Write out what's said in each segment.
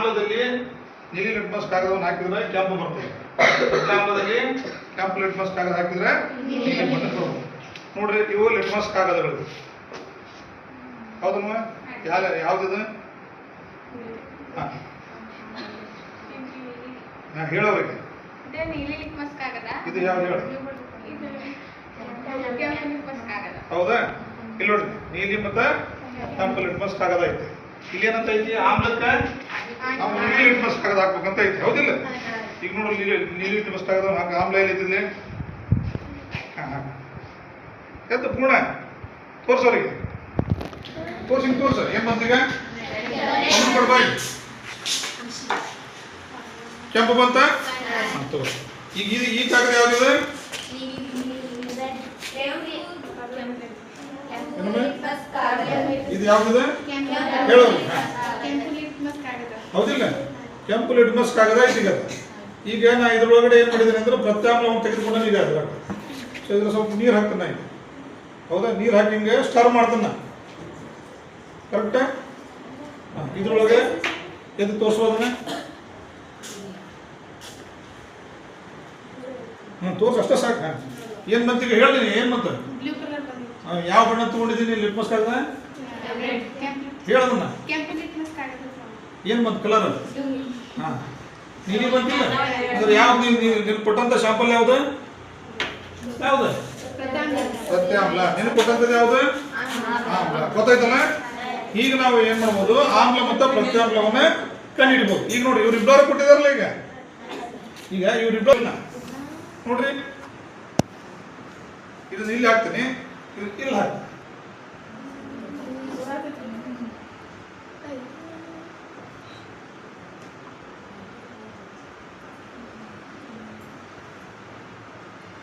ಆಮ್ಲದಲ್ಲಿ ನೀಲಿ ಲಿಟ್ಮಸ್ ಕಾಗದವನ್ನು ಹಾಕಿದ್ರೆ ಕೆಂಪು ಬರ್ತದೆ, ಪ್ರತ್ಯಾಮ್ಲದಲ್ಲಿ ಕೆಂಪು ಲಿಟ್ಮಸ್ ಕಾಗದ ಹಾಕಿದ್ರೆ ನೀಲಿ ಬಣ್ಣ ಬರ್ತದೆ. ನೋಡ್ರಿ ಇವು ಲಿಟ್ಮಸ್ ಕಾಗದಗಳು. ಹೌದಮ್ಮ? ಯಾವ್ದಿದೆ? ಹೇಳೋರಿಗೆ ಇದು ಯಾವ್ದು ಹೇಳ? ಹೌದಾ? ಇಲ್ಲಿ ನೋಡಿ ನೀಲಿ ಮತ್ತೆ ಕೆಂಪು ಲಿಟ್ಮಸ್ ಕಾಗದ ಐತಿ. ಇಲ್ಲಿ ಏನಂತ ಐತಿ? ಆಮ್ಲಕ್ಕೆ ನಾವು ನೀಲಿ ಲಿಟ್ಮಸ್ ಕಾಗದ ಹಾಕ್ಬೇಕಂತ ಐತಿ. ಹೌದಿಲ್ಲ? ಈಗ ನೋಡ್ರಿ ನೀಲಿ ಲಿಟ್ಮಸ್ ಕಾಗದ ಹಾಕಿ ಆಮ್ಲ ಎಲ್ಲಿದ್ದಿಲ್ಲ ಎದ್ದು ಪೂರ್ಣ ತೋರ್ಸೋರಿಗೆ ತೋರ್ಸ ಏನ್ ಬಂತೀಗ? ಕೆಂಪು ಬಂತ? ಈಗ ಈ ಕಾಗದ ಯಾವ್ದಿದೆ? ಇದು ಯಾವ್ದಿದೆ ಹೇಳೋ? ಹೌದಿಲ್ಲ? ಕೆಂಪು ಲಿಟ್ಮಸ್ ಕಾಗದ ಐತಿಗ. ಈಗ ನಾ ಇದ್ರೊಳಗಡೆ ಏನ್ ಮಾಡಿದ್ದೀನಿ ಅಂದ್ರೆ ಪ್ರತ್ಯಾಮ್ಲವನ್ನು ತೆಗೆದುಕೊಂಡ ಈಗ ಅದ್ರ ಸೊ ಇದ್ರ ಸ್ವಲ್ಪ ನೀರು ಹಾಕ್ತಾನ ಈಗ. ಹೌದಾ? ನೀರು ಹಾಕಿ ಹಿಂಗೆ ಸ್ಟರ್ ಮಾಡ್ತಾನ. ಕರೆಕ್ಟಾ? ಇದ್ರೊಳಗೆ ಎದ್ದು ತೋರಿಸೋದನ್ನ ತೋರ್ಸ ಅಷ್ಟೇ ಸಾಕ. ಏನ್ ಬಂತೀಗ ಹೇಳ್ತೀನಿ ಏನ್ ಬಂತ? ಯಾವ ಬಣ್ಣ ತಗೊಂಡಿದ್ದೀನಿ ಲಿಟ್ಮಸ್ ಕಾಗದ? ಹೇಳೋದನ್ನ ಏನ್ ಬಂತ ಕಲರ್? ಹಾ ನೀಲಿ ಬಂತಿಲ್ಲ ಅಂದ್ರೆ ಯಾವ್ದು? ನೀನು ಕೊಟ್ಟಂತ ಶಾಂಪಲ್ ಯಾವ್ದು? ಯಾವ್ದು? ಪ್ರತ್ಯಾಮ್ಲ. ನೀನು ಕೊಟ್ಟಂತದ್ದು ಯಾವ್ದು? ಆಮ್ಲ. ಗೊತ್ತಾಯ್ತಲ್ಲ? ಈಗ ನಾವು ಏನ್ ಮಾಡ್ಬೋದು? ಆಮ್ಲ ಮತ್ತು ಪ್ರತ್ಯಾಮ್ಲವನ್ನ ಕಂಡುಹಿಡಿಬಹುದು. ಈಗ ನೋಡಿ ಇವ್ರಿಬ್ಬರು ಕೊಟ್ಟಿದಾರಲ್ಲ ಈಗ ಇವ್ರಿಬ್ಬರನ್ನ ನೋಡ್ರಿ. ಇದನ್ನ ಇಲ್ಲಿ ಹಾಕ್ತೀನಿ, ಇಲ್ಲಿ ಹಾಕ್ತೀನಿ.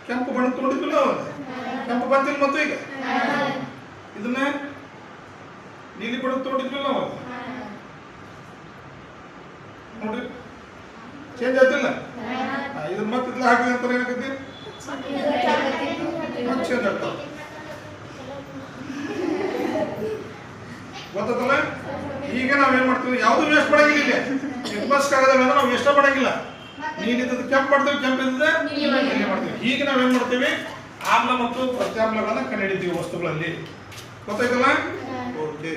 ಕೆಂಪು ಬಣ್ಣ ತಗೊಂಡಿದ್ದಿಲ್ಲ, ಕೆಂಪು ಬಂತಿಲ್ಲ ಮತ್ತು ಈಗ ಇದನ್ನ ನೀಲಿ ಬಣ್ಣ ತಗೊಂಡಿದ್ವಿಲ್ಲ ನಾವು ನೋಡ್ರಿ ಚೇಂಜ್ ಆಯ್ತಿಲ್ಲ. ಇದನ್ನ ಮತ್ತೆ ಇದ್ಲ ಹಾಕಿದೆ ಅಂತ ಏನಾಗೈತಿ? ಚೇಂಜ್ ಆಗ್ತದೆ. ಗೊತ್ತಲ್ಲ? ಈಗ ನಾವೇನ್ ಮಾಡ್ತೀವಿ? ಯಾವ್ದು ವೇಸ್ಟ್ ಮಾಡಂಗಿಲ್ಲ. ಇಲ್ಲಿ ಲಿಟ್ಮಸ್ ಕಾಗದ ನಾವು ವೇಸ್ಟ್ ಮಾಡಂಗಿಲ್ಲ. ನೀಲಿದ್ದದ್ದು ಕೆಂಪು ಮಾಡ್ತೀವಿ, ಕೆಂಪು ಇದ್ದದ್ದು ನೀಲಿ ಮಾಡ್ತೀವಿ. ಈಗ ನಾವೇನ್ ಮಾಡ್ತೀವಿ? ಆಮ್ಲ ಮತ್ತು ಪ್ರತ್ಯಾಮ್ಲಗಳನ್ನ ಕಂಡುಹಿಡಿತೀವಿ ವಸ್ತುಗಳಲ್ಲಿ. ಗೊತ್ತಾಯ್ತಲ್ಲ? ಓಕೆ.